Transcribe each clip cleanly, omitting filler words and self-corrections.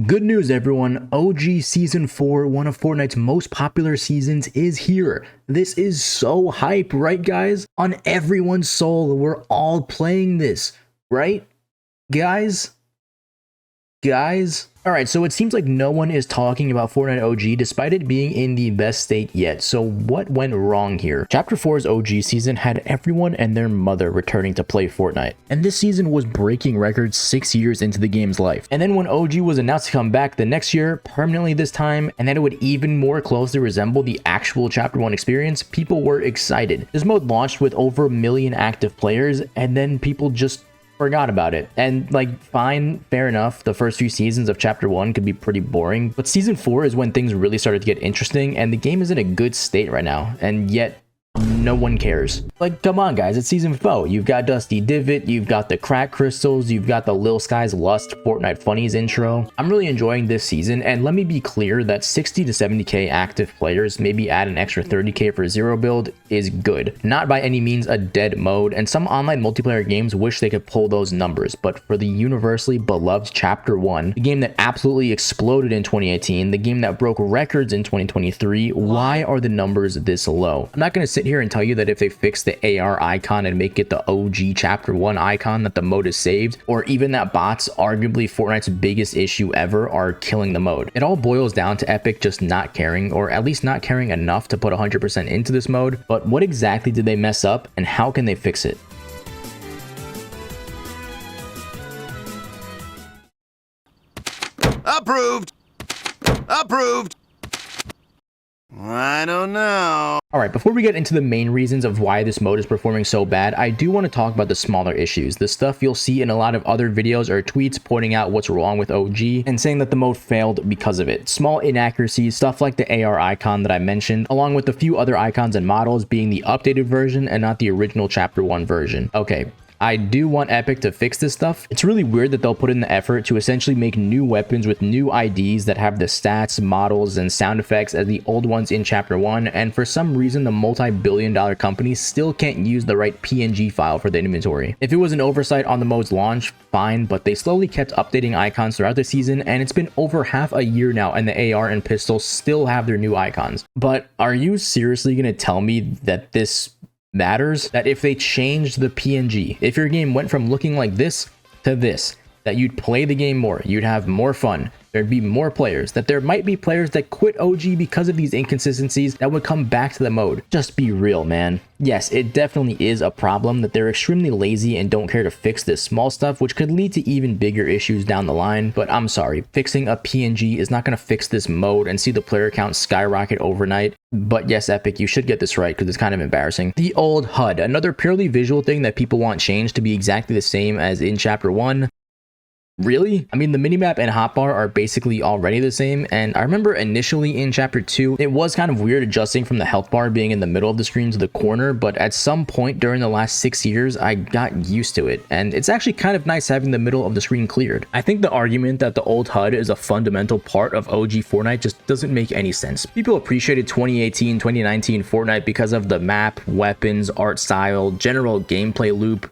Good news, everyone. OG Season 4, one of Fortnite's most popular seasons, is here. This is so hype, right, guys? On everyone's soul, we're all playing this, right? Guys? Alright, so it seems like no one is talking about Fortnite OG despite it being in the best state yet. So what went wrong here? Chapter 4's OG season had everyone and their mother returning to play Fortnite. And this season was breaking records 6 years into the game's life. And then when OG was announced to come back the next year, permanently this time, and that it would even more closely resemble the actual Chapter 1 experience, people were excited. This mode launched with over 1 million active players, and then people just forgot about it. And like, fine, fair enough, the first few seasons of Chapter 1 could be pretty boring, but Season 4 is when things really started to get interesting, and the game is in a good state right now, and yet no one cares. Like, come on guys, it's Season 4. You've got Dusty Divot, you've got the crack crystals, you've got the Lil Sky's Lust Fortnite Funnies intro. I'm really enjoying this season, and let me be clear that 60 to 70k active players, maybe add an extra 30k for zero build, is good. Not by any means a dead mode, and some online multiplayer games wish they could pull those numbers, but for the universally beloved Chapter 1, the game that absolutely exploded in 2018, the game that broke records in 2023, why are the numbers this low? I'm not going to sit here and tell you that if they fix the AR icon and make it the OG Chapter 1 icon that the mode is saved, or even that bots, arguably Fortnite's biggest issue ever, are killing the mode. It all boils down to Epic just not caring, or at least not caring enough to put 100% into this mode. But what exactly did they mess up, and how can they fix it? Approved! Approved! I don't know. Alright, before we get into the main reasons of why this mode is performing so bad, I do want to talk about the smaller issues, the stuff you'll see in a lot of other videos or tweets pointing out what's wrong with OG and saying that the mode failed because of it. Small inaccuracies, stuff like the AR icon that I mentioned, along with a few other icons and models being the updated version and not the original Chapter 1 version. Okay, I do want Epic to fix this stuff. It's really weird that they'll put in the effort to essentially make new weapons with new IDs that have the stats, models, and sound effects as the old ones in Chapter 1, and for some reason the multi-billion-dollar company still can't use the right PNG file for the inventory. If it was an oversight on the mode's launch, fine, but they slowly kept updating icons throughout the season, and it's been over half a year now and the AR and pistol still have their new icons. But are you seriously gonna tell me that this matters? That if they changed the PNG, if your game went from looking like this to this, that you'd play the game more, you'd have more fun, there'd be more players, that there might be players that quit OG because of these inconsistencies that would come back to the mode? Just be real, man. Yes, it definitely is a problem that they're extremely lazy and don't care to fix this small stuff, which could lead to even bigger issues down the line, but I'm sorry, fixing a PNG is not going to fix this mode and see the player count skyrocket overnight. But yes, Epic, you should get this right because it's kind of embarrassing. The old HUD, another purely visual thing that people want changed to be exactly the same as in Chapter 1. Really? I mean, the minimap and hotbar are basically already the same, and I remember initially in Chapter 2, it was kind of weird adjusting from the health bar being in the middle of the screen to the corner, but at some point during the last 6 years, I got used to it, and it's actually kind of nice having the middle of the screen cleared. I think the argument that the old HUD is a fundamental part of OG Fortnite just doesn't make any sense. People appreciated 2018, 2019 Fortnite because of the map, weapons, art style, general gameplay loop,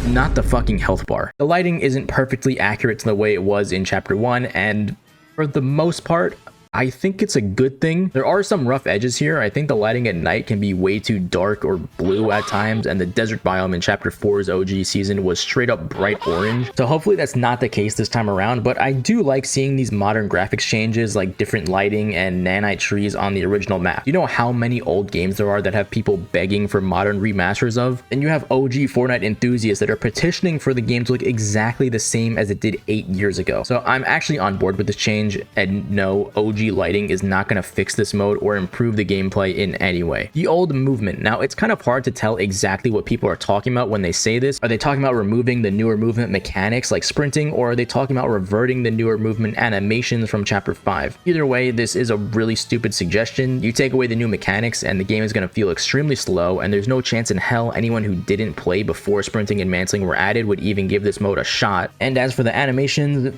not the fucking health bar. The lighting isn't perfectly accurate to the way it was in Chapter 1, and for the most part, I think it's a good thing. There are some rough edges here. I think the lighting at night can be way too dark or blue at times, and the desert biome in Chapter 4's OG season was straight up bright orange. So hopefully that's not the case this time around, but I do like seeing these modern graphics changes like different lighting and nanite trees on the original map. You know how many old games there are that have people begging for modern remasters of? And you have OG Fortnite enthusiasts that are petitioning for the game to look exactly the same as it did 8 years ago. So I'm actually on board with this change, and no, OG lighting is not going to fix this mode or improve the gameplay in any way. The old movement. Now, it's kind of hard to tell exactly what people are talking about when they say this. Are they talking about removing the newer movement mechanics like sprinting, or are they talking about reverting the newer movement animations from Chapter 5? Either way, this is a really stupid suggestion. You take away the new mechanics and the game is going to feel extremely slow, and there's no chance in hell anyone who didn't play before sprinting and mantling were added would even give this mode a shot. And as for the animations,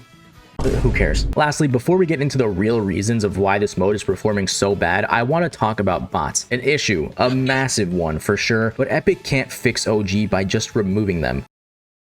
who cares? Lastly, before we get into the real reasons of why this mode is performing so bad, I want to talk about bots. An issue, a massive one for sure, but Epic can't fix OG by just removing them.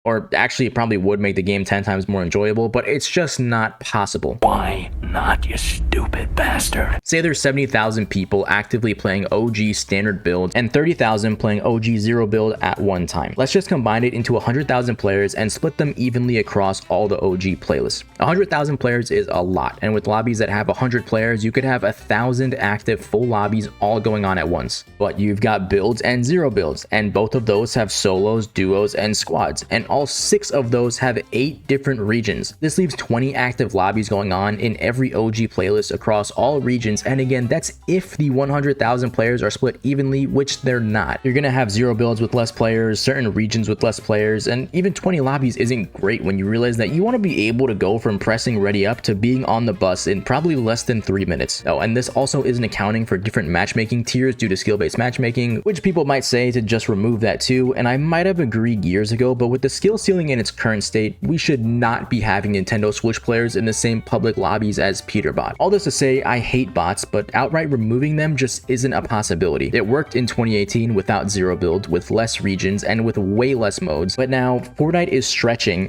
Or actually, it probably would make the game 10 times more enjoyable, but it's just not possible. Why not, you stupid bastard? Say there's 70,000 people actively playing OG standard build and 30,000 playing OG zero build at one time. Let's just combine it into 100,000 players and split them evenly across all the OG playlists. 100,000 players is a lot, and with lobbies that have 100 players, you could have 1,000 active full lobbies all going on at once. But you've got builds and zero builds, and both of those have solos, duos, and squads, and all 6 of those have 8 different regions. This leaves 20 active lobbies going on in every OG playlist across all regions, and again, that's if the 100,000 players are split evenly, which they're not. You're gonna have zero builds with less players, certain regions with less players, and even 20 lobbies isn't great when you realize that you want to be able to go from pressing ready up to being on the bus in probably less than 3 minutes. Oh, and this also isn't accounting for different matchmaking tiers due to skill-based matchmaking, which people might say to just remove that too, and I might have agreed years ago, but with the skill ceiling in its current state, we should not be having Nintendo Switch players in the same public lobbies as Peterbot. All this to say, I hate bots, but outright removing them just isn't a possibility. It worked in 2018 without zero build, with less regions, and with way less modes, but now Fortnite is stretching,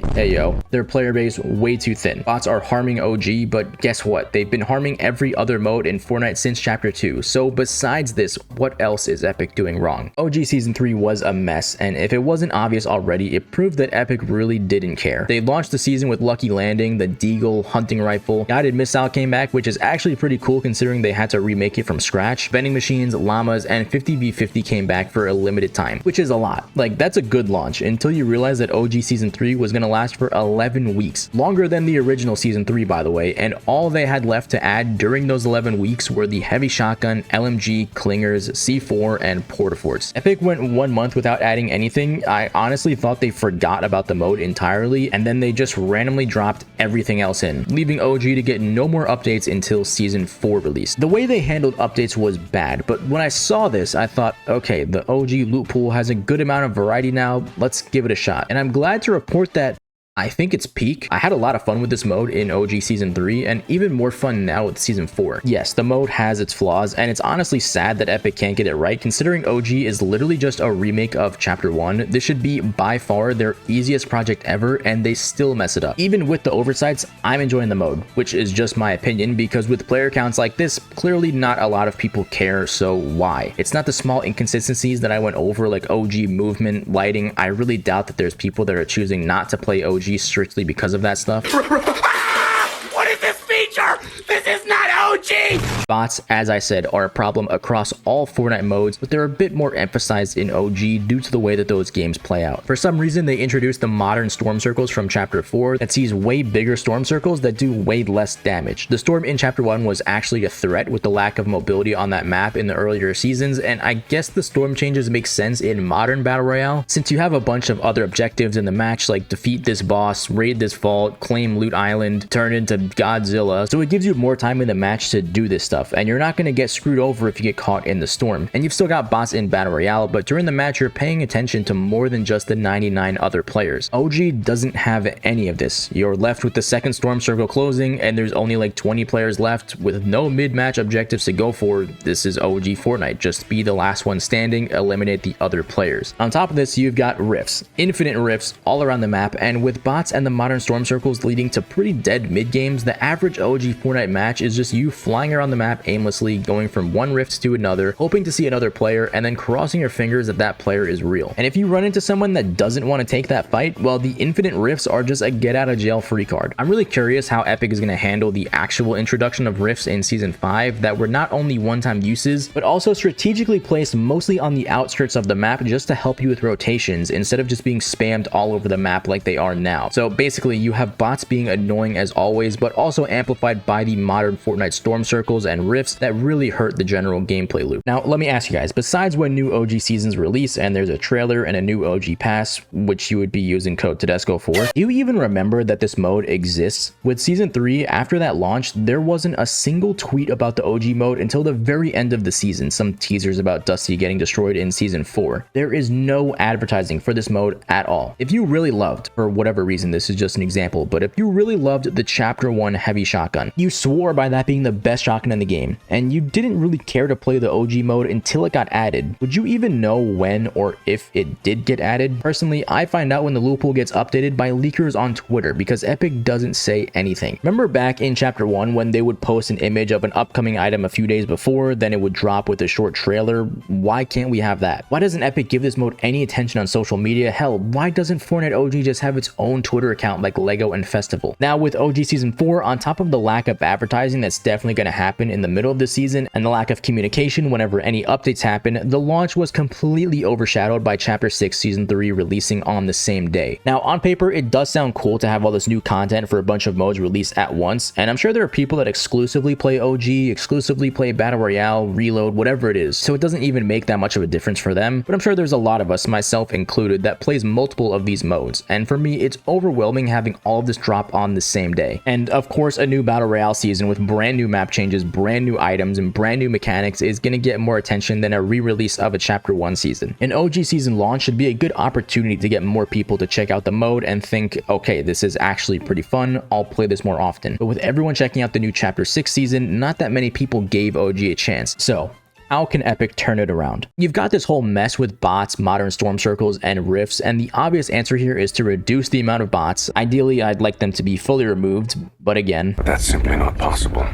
their player base way too thin. Bots are harming OG, but guess what? They've been harming every other mode in Fortnite since Chapter 2, so besides this, what else is Epic doing wrong? OG Season 3 was a mess, and if it wasn't obvious already, it proved that Epic really didn't care. They launched the season with Lucky Landing, the Deagle, hunting rifle, guided missile came back, which is actually pretty cool considering they had to remake it from scratch. Vending machines, llamas, and 50v50 came back for a limited time, which is a lot. Like, that's a good launch until you realize that OG Season 3 was gonna last for 11 weeks. Longer than the original Season 3, by the way, and all they had left to add during those 11 weeks were the heavy shotgun, LMG, clingers, C4, and portaforts. Epic went 1 month without adding anything. I honestly thought they forgot about the mode entirely, and then they just randomly dropped everything else in, leaving OG to get no more updates until Season 4 release. The way they handled updates was bad, but when I saw this, I thought, okay, the OG loot pool has a good amount of variety now, let's give it a shot. And I'm glad to report that I think it's peak. I had a lot of fun with this mode in OG Season 3 and even more fun now with Season 4. Yes, the mode has its flaws and it's honestly sad that Epic can't get it right considering OG is literally just a remake of Chapter 1. This should be by far their easiest project ever and they still mess it up. Even with the oversights, I'm enjoying the mode, which is just my opinion because with player counts like this, clearly not a lot of people care, so why? It's not the small inconsistencies that I went over like OG movement, lighting. I really doubt that there's people that are choosing not to play OG strictly because of that stuff. What is this feature? This is not OG! Bots, as I said, are a problem across all Fortnite modes, but they're a bit more emphasized in OG due to the way that those games play out. For some reason, they introduced the modern storm circles from Chapter 4 that sees way bigger storm circles that do way less damage. The storm in Chapter 1 was actually a threat with the lack of mobility on that map in the earlier seasons, and I guess the storm changes make sense in modern Battle Royale, since you have a bunch of other objectives in the match like defeat this boss, raid this vault, claim Loot Island, turn into Godzilla, so it gives you more time in the match to do this stuff, and you're not going to get screwed over if you get caught in the storm. And you've still got bots in Battle Royale, but during the match you're paying attention to more than just the 99 other players. OG doesn't have any of this. You're left with the second storm circle closing, and there's only like 20 players left with no mid-match objectives to go for. This is OG Fortnite. Just be the last one standing, eliminate the other players. On top of this, you've got rifts, infinite rifts all around the map, and with bots and the modern storm circles leading to pretty dead mid games, the average OG Fortnite match is just you flying around the map aimlessly, going from one rift to another, hoping to see another player, and then crossing your fingers that that player is real. And if you run into someone that doesn't want to take that fight, well, the infinite rifts are just a get out of jail free card. I'm really curious how Epic is going to handle the actual introduction of rifts in Season 5 that were not only one-time uses, but also strategically placed mostly on the outskirts of the map just to help you with rotations instead of just being spammed all over the map like they are now. So basically, you have bots being annoying as always, but also amplified by the modern Fortnite storm circles and rifts that really hurt the general gameplay loop. Now, let me ask you guys, besides when new OG seasons release and there's a trailer and a new OG pass, which you would be using code Tedesco for, do you even remember that this mode exists? With Season 3, after that launch, there wasn't a single tweet about the OG mode until the very end of the season, some teasers about Dusty getting destroyed in Season 4. There is no advertising for this mode at all. If you really loved, for whatever reason, this is just an example, but if you really loved the Chapter 1 heavy shotgun. You swore by that being the best shotgun in the game, and you didn't really care to play the OG mode until it got added. Would you even know when or if it did get added? Personally, I find out when the loot pool gets updated by leakers on Twitter because Epic doesn't say anything. Remember back in chapter 1 when they would post an image of an upcoming item a few days before, then it would drop with a short trailer? Why can't we have that? Why doesn't Epic give this mode any attention on social media? Hell, why doesn't Fortnite OG just have its own Twitter account like Lego and Festival? Now with OG Season 4, on top of the lack of advertising that's definitely going to happen in the middle of the season and the lack of communication whenever any updates happen, the launch was completely overshadowed by Chapter 6 Season 3 releasing on the same day. Now on paper, it does sound cool to have all this new content for a bunch of modes released at once, and I'm sure there are people that exclusively play OG, exclusively play Battle Royale, Reload, whatever it is, so it doesn't even make that much of a difference for them, but I'm sure there's a lot of us, myself included, that plays multiple of these modes, and for me, it's overwhelming having all of this drop on the same day. And of course, a new Battle Royale season with brand new map changes, brand new items, and brand new mechanics is going to get more attention than a re-release of a Chapter 1 season. An OG season launch should be a good opportunity to get more people to check out the mode and think, okay, this is actually pretty fun, I'll play this more often. But with everyone checking out the new Chapter 6 season, not that many people gave OG a chance. So how can Epic turn it around? You've got this whole mess with bots, modern storm circles, and rifts, and the obvious answer here is to reduce the amount of bots. Ideally, I'd like them to be fully removed, but again, That's simply not possible.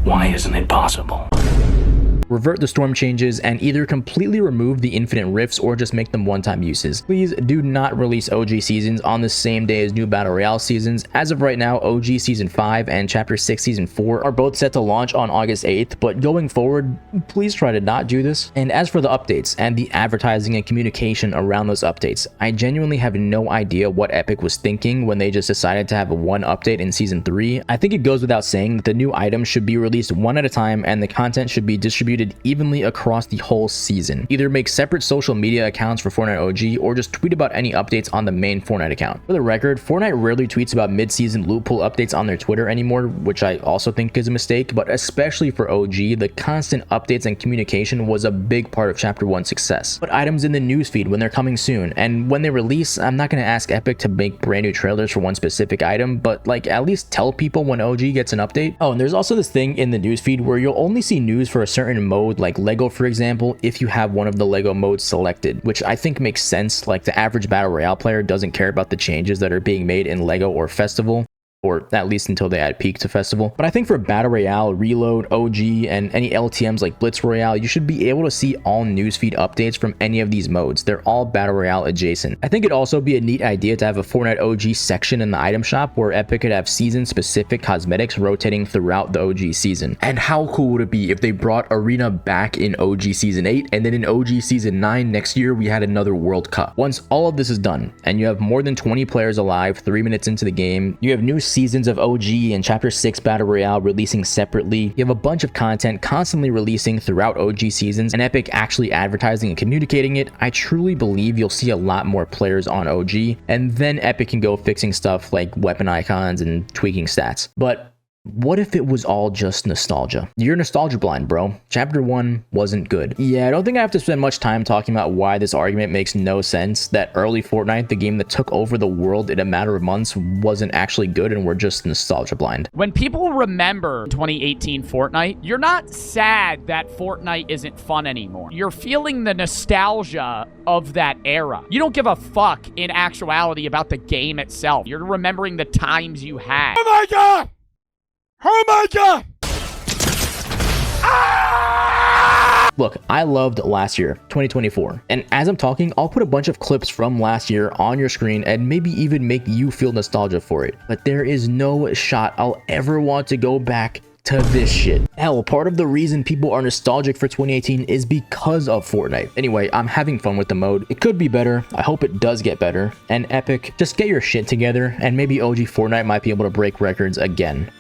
Why isn't it possible? revert the storm changes and either completely remove the infinite rifts or just make them one-time uses. Please do not release OG seasons on the same day as new Battle Royale seasons. As of right now, OG Season 5 and Chapter 6 Season 4 are both set to launch on August 8th, but going forward, please try to not do this. And as for the updates and the advertising and communication around those updates, I genuinely have no idea what Epic was thinking when they just decided to have one update in Season 3. I think it goes without saying that the new items should be released one at a time and the content should be distributed evenly across the whole season. Either make separate social media accounts for Fortnite OG or just tweet about any updates on the main Fortnite account. For the record, Fortnite rarely tweets about mid-season loot pool updates on their Twitter anymore, which I also think is a mistake, but especially for OG, the constant updates and communication was a big part of Chapter 1's success. Put items in the newsfeed when they're coming soon, and when they release, I'm not going to ask Epic to make brand new trailers for one specific item, but like at least tell people when OG gets an update. Oh, and there's also this thing in the newsfeed where you'll only see news for a certain mode, like Lego for example, if you have one of the Lego modes selected, which I think makes sense. Like the average Battle Royale player doesn't care about the changes that are being made in Lego or Festival, or at least until they add Peak to Festival. But I think for Battle Royale, Reload, OG, and any LTMs like Blitz Royale, you should be able to see all newsfeed updates from any of these modes. They're all Battle Royale adjacent. I think it'd also be a neat idea to have a Fortnite OG section in the item shop where Epic could have season-specific cosmetics rotating throughout the OG season. And how cool would it be if they brought Arena back in OG Season 8, and then in OG Season 9 next year, we had another World Cup. Once all of this is done, and you have more than 20 players alive 3 minutes into the game, you have new seasons of OG and Chapter 6 Battle Royale releasing separately, you have a bunch of content constantly releasing throughout OG seasons, and Epic actually advertising and communicating it, I truly believe you'll see a lot more players on OG, and then Epic can go fixing stuff like weapon icons and tweaking stats. But what if it was all just nostalgia? You're nostalgia blind, bro. Chapter 1 wasn't good. Yeah, I don't think I have to spend much time talking about why this argument makes no sense, that early Fortnite, the game that took over the world in a matter of months, wasn't actually good and we're just nostalgia blind. When people remember 2018 Fortnite, you're not sad that Fortnite isn't fun anymore. You're feeling the nostalgia of that era. You don't give a fuck in actuality about the game itself. You're remembering the times you had. Oh my god! Oh my god! Look, I loved last year, 2024, and as I'm talking, I'll put a bunch of clips from last year on your screen and maybe even make you feel nostalgia for it. But there is no shot I'll ever want to go back to this shit. Hell, part of the reason people are nostalgic for 2018 is because of Fortnite. Anyway, I'm having fun with the mode. It could be better. I hope it does get better. And Epic, just get your shit together and maybe OG Fortnite might be able to break records again.